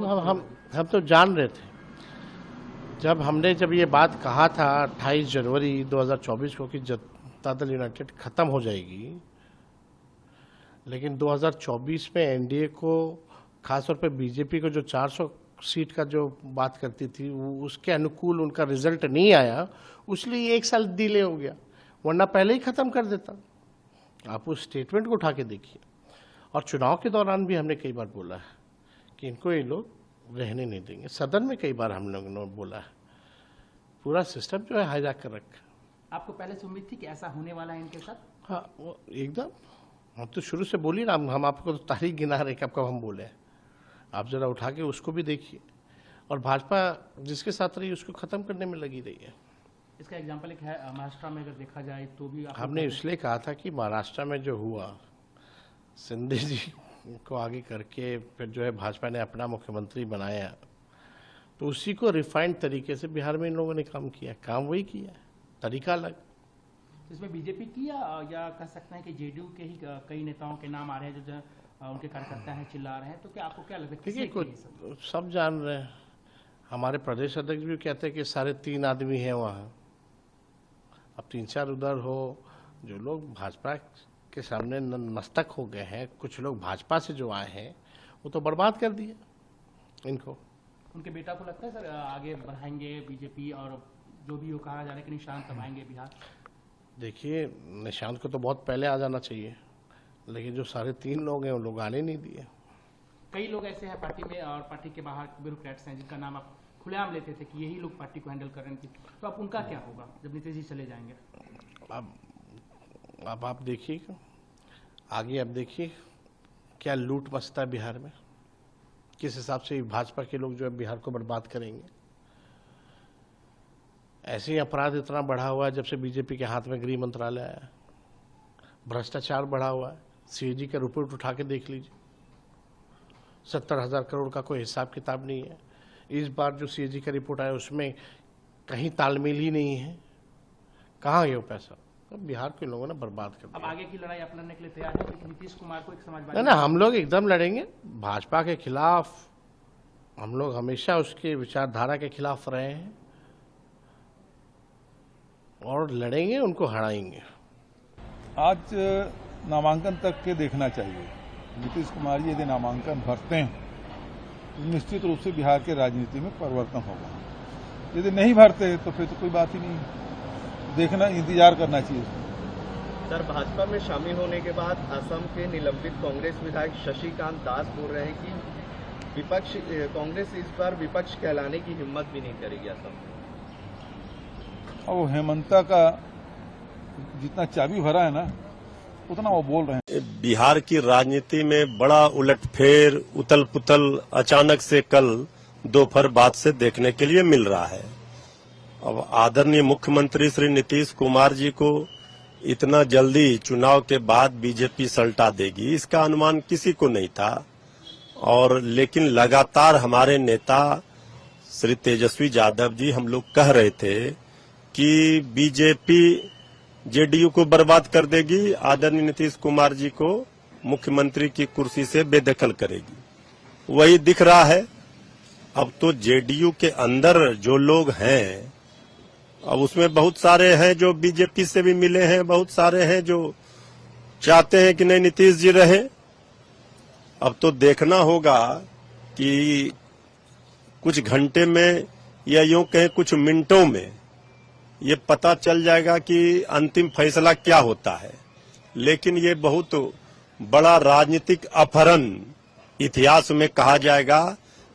हम तो जान रहे थे जब ये बात कहा था 28 जनवरी 2024 को कि जनता दल यूनाइटेड खत्म हो जाएगी, लेकिन 2024 में एनडीए को, खासतौर पे बीजेपी को जो 400 सीट का जो बात करती थी उसके अनुकूल उनका रिजल्ट नहीं आया, इसलिए 1 साल डिले हो गया, वरना पहले ही खत्म कर देता। आप उस स्टेटमेंट को उठा के देखिए। और चुनाव के दौरान भी हमने कई बार बोला है कि इनको ये लोग रहने नहीं देंगे। सदन में कई बार हम लोगों ने बोला है, पूरा सिस्टम जो है हाईजैक कर रखा है। आपको पहले से उम्मीद थी कि ऐसा होने वाला है इनके साथ? हाँ, वो एकदम, हम तो शुरू से बोलिए ना, हम आपको तो तारीख गिना रहे कब कब हम बोले हैं। आप जरा उठा के उसको भी देखिए। और भाजपा जिसके साथ रही उसको खत्म करने में लगी रही है। इसका एग्जाम्पल एक है महाराष्ट्र में, अगर देखा जाए तो भी हमने इसलिए कहा था कि महाराष्ट्र में जो हुआ, सिंधे जी को आगे करके फिर जो है भाजपा ने अपना मुख्यमंत्री बनाया, तो उसी को रिफाइंड तरीके से बिहार में इन लोगों ने काम किया। काम वही किया, तरीका अलग। इसमें बीजेपी की या कह सकते हैं कि जेडीयू के ही कई नेताओं के नाम आ रहे हैं जो उनके कार्यकर्ता हैं, चिल्ला रहे हैं, तो क्या आपको क्या लगता है? देखिए, कुछ सब जान रहे हैं। हमारे प्रदेश अध्यक्ष भी कहते हैं कि 3.5 आदमी हैं वहाँ। अब 3-4 उधर हो, जो लोग भाजपा के सामने मस्तक हो गए हैं, कुछ लोग भाजपा से जो आए हैं वो तो बर्बाद कर दिए इनको। उनके बेटा को लगता है सर आगे बढ़ाएंगे बीजेपी, और जो भी वो कहा जा रहा है कि निशांत कब आएंगे बिहार? देखिए, निशांत को तो बहुत पहले आ जाना चाहिए, लेकिन जो 3.5 लोग हैं वो लोग आने नहीं दिए। कई लोग ऐसे हैं पार्टी में और पार्टी के बाहर ब्यूरोक्रेट्स हैं जिनका नाम आप खुलेआम लेते थे कि यही लोग पार्टी को हैंडल कर रहे हैं, तो अब उनका क्या होगा जब नीतीश जी चले जाएंगे? अब आप देखिए आगे, अब देखिए क्या लूट मचता है बिहार में, किस हिसाब से भाजपा के लोग जो है बिहार को बर्बाद करेंगे। ऐसे ही अपराध इतना बढ़ा हुआ है जब से बीजेपी के हाथ में गृह मंत्रालय आया। भ्रष्टाचार बढ़ा हुआ है। सीएजी का रिपोर्ट उठा के देख लीजिए, 70,000 करोड़ का कोई हिसाब किताब नहीं है। इस बार जो सीएजी का रिपोर्ट आया उसमें कहीं तालमेल ही नहीं है। कहाँ है वो पैसा? तो बिहार के लोगों ने बर्बाद कर दिया। अब आगे की लड़ाई आप लड़ने के लिए तैयार है क्योंकि नीतीश कुमार को एक समाजवादी ना, हम लोग एकदम लड़ेंगे भाजपा के खिलाफ। हम लोग हमेशा उसके विचारधारा के खिलाफ रहे हैं और लड़ेंगे, उनको हराएंगे। आज नामांकन तक के देखना चाहिए। नीतीश कुमार जी यदि नामांकन भरते हैं तो निश्चित रूप से बिहार के राजनीति में परिवर्तन होगा। यदि नहीं भरते तो फिर तो कोई बात ही नहीं, देखना, इंतजार करना चाहिए। सर, भाजपा में शामिल होने के बाद असम के निलंबित कांग्रेस विधायक शशिकांत दास बोल रहे हैं कि कांग्रेस इस बार विपक्ष कहलाने की हिम्मत भी नहीं करेगी असम में। और हेमंता का जितना चाबी भरा है ना उतना वो बोल रहे हैं। बिहार की राजनीति में बड़ा उलटफेर, उथल पुथल अचानक से कल दोपहर बाद से देखने के लिए मिल रहा है। अब आदरणीय मुख्यमंत्री श्री नीतीश कुमार जी को इतना जल्दी चुनाव के बाद बीजेपी सल्टा देगी, इसका अनुमान किसी को नहीं था। और लेकिन लगातार हमारे नेता श्री तेजस्वी यादव जी, हम लोग कह रहे थे कि बीजेपी जेडीयू को बर्बाद कर देगी, आदरणीय नीतीश कुमार जी को मुख्यमंत्री की कुर्सी से बेदखल करेगी। वही दिख रहा है। अब तो जेडीयू के अंदर जो लोग हैं, अब उसमें बहुत सारे हैं जो बीजेपी से भी मिले हैं, बहुत सारे हैं जो चाहते हैं कि नहीं नीतीश जी रहे। अब तो देखना होगा कि कुछ घंटे में या यूं कहें कुछ मिनटों में ये पता चल जाएगा कि अंतिम फैसला क्या होता है। लेकिन ये बहुत बड़ा राजनीतिक अपहरण इतिहास में कहा जाएगा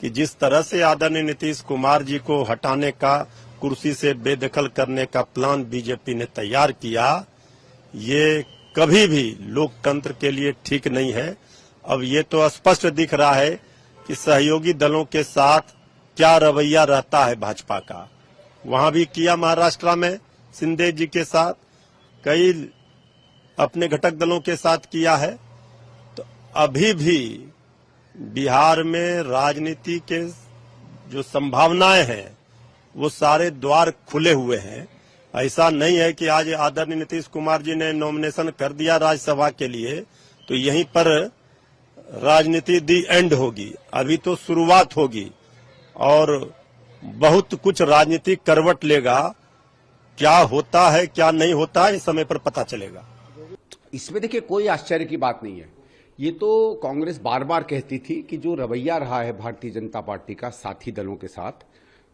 कि जिस तरह से आदरणीय नीतीश कुमार जी को हटाने का, कुर्सी से बेदखल करने का प्लान बीजेपी ने तैयार किया, ये कभी भी लोकतंत्र के लिए ठीक नहीं है। अब ये तो स्पष्ट दिख रहा है कि सहयोगी दलों के साथ क्या रवैया रहता है भाजपा का। वहां भी किया महाराष्ट्र में सिंधे जी के साथ, कई अपने घटक दलों के साथ किया है। तो अभी भी बिहार में राजनीति के जो संभावनाएं हैं वो सारे द्वार खुले हुए हैं। ऐसा नहीं है कि आज आदरणीय नीतीश कुमार जी ने नॉमिनेशन कर दिया राज्यसभा के लिए तो यहीं पर राजनीति दी एंड होगी, अभी तो शुरुआत होगी और बहुत कुछ राजनीतिक करवट लेगा। क्या होता है क्या नहीं होता है इस समय पर पता चलेगा। इसमें देखिए कोई आश्चर्य की बात नहीं है। ये तो कांग्रेस बार बार कहती थी कि जो रवैया रहा है भारतीय जनता पार्टी का साथी दलों के साथ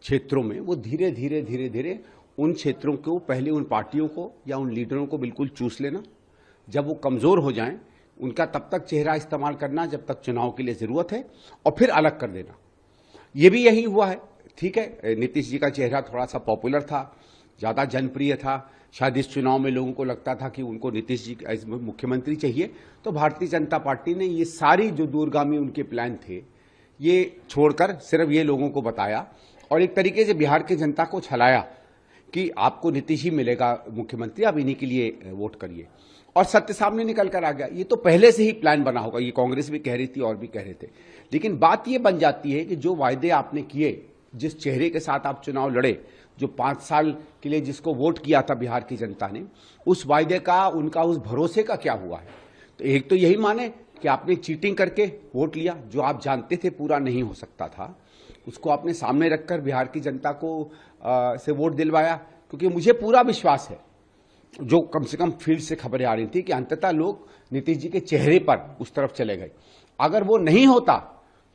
क्षेत्रों में, वो धीरे धीरे उन क्षेत्रों को, पहले उन पार्टियों को या उन लीडरों को बिल्कुल चूस लेना, जब वो कमजोर हो जाएं उनका तब तक चेहरा इस्तेमाल करना जब तक चुनाव के लिए जरूरत है, और फिर अलग कर देना। ये भी यही हुआ है। ठीक है, नीतीश जी का चेहरा थोड़ा सा पॉपुलर था, ज्यादा जनप्रिय था, शायद इस चुनाव में लोगों को लगता था कि उनको नीतीश जी मुख्यमंत्री चाहिए, तो भारतीय जनता पार्टी ने ये सारी जो दूरगामी उनके प्लान थे ये छोड़कर सिर्फ ये लोगों को बताया और एक तरीके से बिहार की जनता को छलाया कि आपको नीतीश ही मिलेगा मुख्यमंत्री, आप इन्हीं के लिए वोट करिए, और सत्य सामने निकल कर आ गया। ये तो पहले से ही प्लान बना होगा, ये कांग्रेस भी कह रही थी और भी कह रहे थे। लेकिन बात ये बन जाती है कि जो वायदे आपने किए, जिस चेहरे के साथ आप चुनाव लड़े, जो 5 साल के लिए जिसको वोट किया था बिहार की जनता ने, उस वायदे का, उनका उस भरोसे का क्या हुआ है। तो एक तो यही माने कि आपने चीटिंग करके वोट लिया, जो आप जानते थे पूरा नहीं हो सकता था, उसको आपने सामने रखकर बिहार की जनता को से वोट दिलवाया। क्योंकि मुझे पूरा विश्वास है, जो कम से कम फील्ड से खबरें आ रही थी, कि अंततः लोग नीतीश जी के चेहरे पर उस तरफ चले गए। अगर वो नहीं होता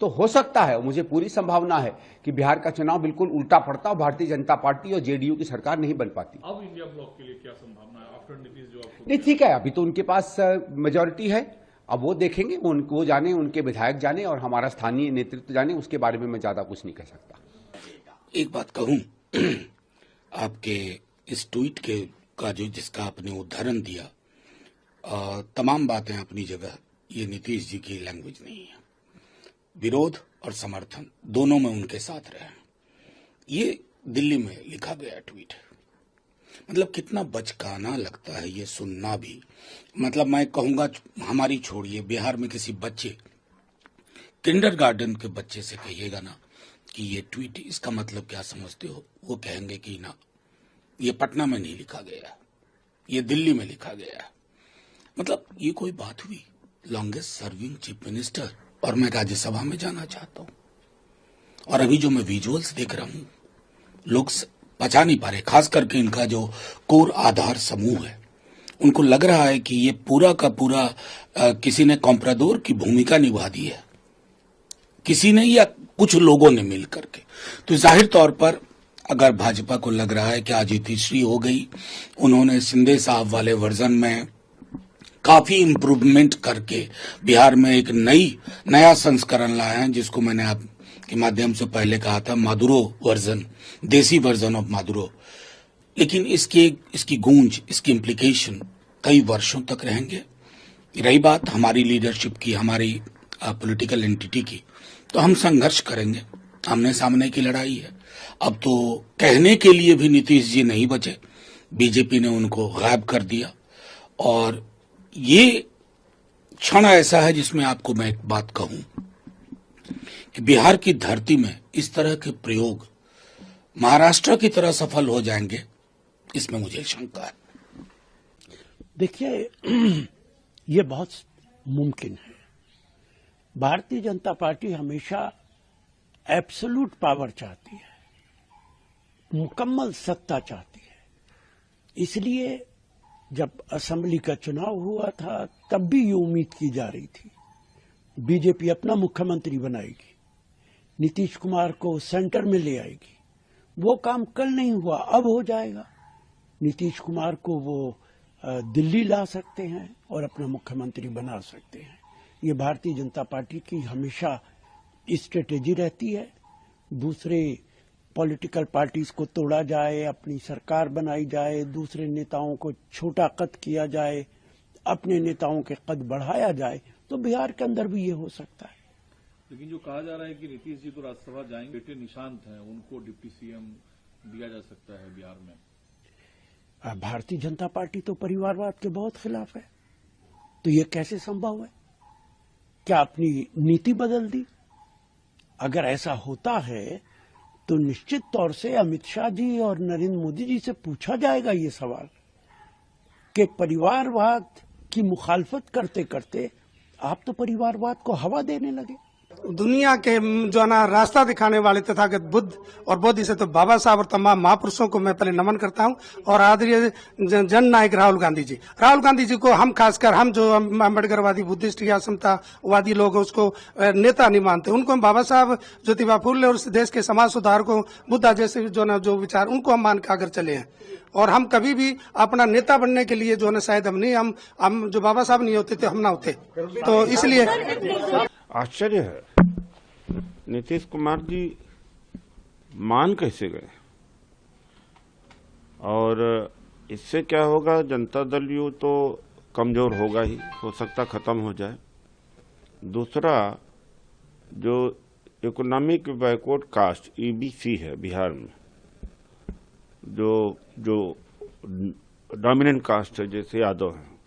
तो हो सकता है, मुझे पूरी संभावना है कि बिहार का चुनाव बिल्कुल उल्टा पड़ता और भारतीय जनता पार्टी और जेडीयू की सरकार नहीं बन पाती। अब इंडिया ब्लॉक के लिए क्या संभावना है आफ्टर नीतीश जो आपको? नहीं, ठीक है, अभी तो उनके पास मेजोरिटी है, अब वो देखेंगे, वो जाने, उनके विधायक जाने और हमारा स्थानीय नेतृत्व जाने, उसके बारे में मैं ज्यादा कुछ नहीं कह सकता। एक बात कहूं, आपके इस ट्वीट के का जो जिसका आपने उदाहरण दिया, तमाम बातें अपनी जगह, ये नीतीश जी की लैंग्वेज नहीं है। विरोध और समर्थन दोनों में उनके साथ रहे। ये दिल्ली में लिखा गया ट्वीट, मतलब कितना बचकाना लगता है ये सुनना भी। मतलब मैं कहूंगा, हमारी छोड़िए, बिहार में किसी बच्चे, किंडरगार्टन के बच्चे से कहिएगा ना कि ये ट्वीट इसका मतलब क्या समझते हो, वो कहेंगे कि ना, ये पटना में नहीं लिखा गया, ये दिल्ली में लिखा गया। मतलब ये कोई बात हुई? लॉन्गेस्ट सर्विंग चीफ मिनिस्टर, और मैं राज्यसभा में जाना चाहता हूं। और अभी जो मैं विजुअल्स देख रहा हूं, लोग पचा नहीं पा रहे, खास करके इनका जो कोर आधार समूह है, उनको लग रहा है कि ये पूरा का पूरा किसी ने कॉम्प्राडोर की भूमिका निभा दी है, किसी ने या कुछ लोगों ने मिल करके। तो जाहिर तौर पर अगर भाजपा को लग रहा है कि आज तीसरी हो गई, उन्होंने शिंदे साहब वाले वर्जन में काफी इंप्रूवमेंट करके बिहार में एक नया संस्करण लाए हैं, जिसको मैंने आपके माध्यम से पहले कहा था, मादुरो वर्जन, देसी वर्जन ऑफ मादुरो। लेकिन इसकी गूंज, इसकी इम्प्लीकेशन कई वर्षों तक रहेंगे। रही बात हमारी लीडरशिप की, हमारी पॉलिटिकल एंटिटी की, तो हम संघर्ष करेंगे, आमने सामने की लड़ाई है। अब तो कहने के लिए भी नीतीश जी नहीं बचे, बीजेपी ने उनको गायब कर दिया। और ये क्षण ऐसा है जिसमें आपको मैं एक बात कहूं कि बिहार की धरती में इस तरह के प्रयोग महाराष्ट्र की तरह सफल हो जाएंगे, इसमें मुझे शंका है। देखिए, ये बहुत मुमकिन है। भारतीय जनता पार्टी हमेशा एब्सोल्यूट पावर चाहती है, मुकम्मल सत्ता चाहती है। इसलिए जब असेंबली का चुनाव हुआ था, तब भी ये उम्मीद की जा रही थी बीजेपी अपना मुख्यमंत्री बनाएगी, नीतीश कुमार को सेंटर में ले आएगी। वो काम कल नहीं हुआ, अब हो जाएगा। नीतीश कुमार को वो दिल्ली ला सकते हैं और अपना मुख्यमंत्री बना सकते हैं। ये भारतीय जनता पार्टी की हमेशा स्ट्रेटेजी रहती है। दूसरे पॉलिटिकल पार्टीज को तोड़ा जाए, अपनी सरकार बनाई जाए, दूसरे नेताओं को छोटा कद किया जाए, अपने नेताओं के कद बढ़ाया जाए, तो बिहार के अंदर भी ये हो सकता है। लेकिन जो कहा जा रहा है कि नीतीश जी तो राज्यसभा जाएंगे, बेटे निशांत हैं, उनको डिप्टी सीएम दिया जा सकता है बिहार में। भारतीय जनता पार्टी तो परिवारवाद के बहुत खिलाफ है, तो ये कैसे संभव है? क्या अपनी नीति बदल दी? अगर ऐसा होता है तो निश्चित तौर से अमित शाह जी और नरेंद्र मोदी जी से पूछा जाएगा ये सवाल कि परिवारवाद की मुखालफत करते करते आप तो परिवारवाद को हवा देने लगे। दुनिया के जो है ना रास्ता दिखाने वाले तथागत बुद्ध और बोधि से तो बाबा साहब और तमाम महापुरुषों को मैं पहले नमन करता हूं, और आदरणीय जन नायक राहुल गांधी जी को हम खासकर हम जो अम्बेडकरवादी बुद्धिस्ट या समतावादी लोग हैं उसको नेता नहीं मानते। उनको हम बाबा साहब ज्योतिबा फुले और इस देश के समाज सुधार को बुद्धा जैसे जो विचार उनको हम मान के आगे चले हैं, और हम कभी भी अपना नेता बनने के लिए जो है शायद हम जो बाबा साहब नहीं होते थे हम ना होते, तो इसलिए आश्चर्य है नीतीश कुमार जी मान कैसे गए, और इससे क्या होगा, जनता दल यू तो कमजोर होगा ही, हो सकता खत्म हो जाए। दूसरा जो इकोनॉमिक बैकवर्ड कास्ट ईबीसी है बिहार में, जो डोमिनेंट कास्ट है जैसे यादव हैं,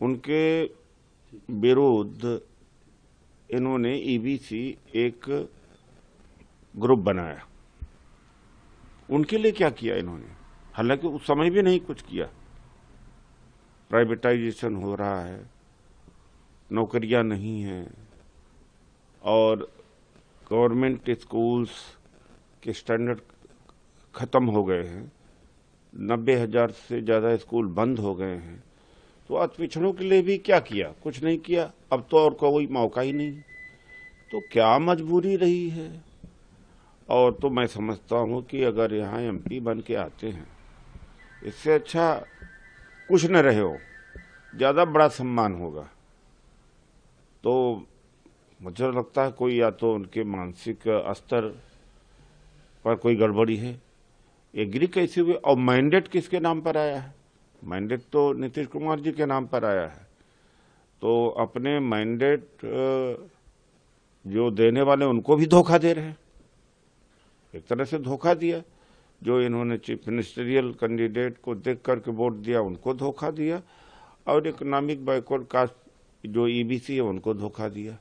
उनके विरुद्ध इन्होंने ईबीसी एक ग्रुप बनाया। उनके लिए क्या किया इन्होंने, हालांकि उस समय भी नहीं कुछ किया। प्राइवेटाइजेशन हो रहा है, नौकरियां नहीं हैं, और गवर्नमेंट स्कूल्स के स्टैंडर्ड खत्म हो गए हैं, 90,000 से ज्यादा स्कूल बंद हो गए हैं। तो अति पिछड़ों के लिए भी क्या किया, कुछ नहीं किया। अब तो और कोई मौका ही नहीं, तो क्या मजबूरी रही है। और तो मैं समझता हूं कि अगर यहाँ एमपी बन के आते हैं, इससे अच्छा कुछ न रहे हो, ज्यादा बड़ा सम्मान होगा। तो मुझे लगता है कोई या तो उनके मानसिक स्तर पर कोई गड़बड़ी है। एग्री कैसे हुए, और मैंडेट किसके नाम पर आया है? मैंडेट तो नीतीश कुमार जी के नाम पर आया है। तो अपने मैंडेट जो देने वाले उनको भी धोखा दे रहे हैं, एक तरह से धोखा दिया। जो इन्होंने चीफ मिनिस्टरियल कैंडिडेट को देख करके वोट दिया उनको धोखा दिया, और इकोनॉमिक बैकवर्ड कास्ट जो ईबीसी है उनको धोखा दिया।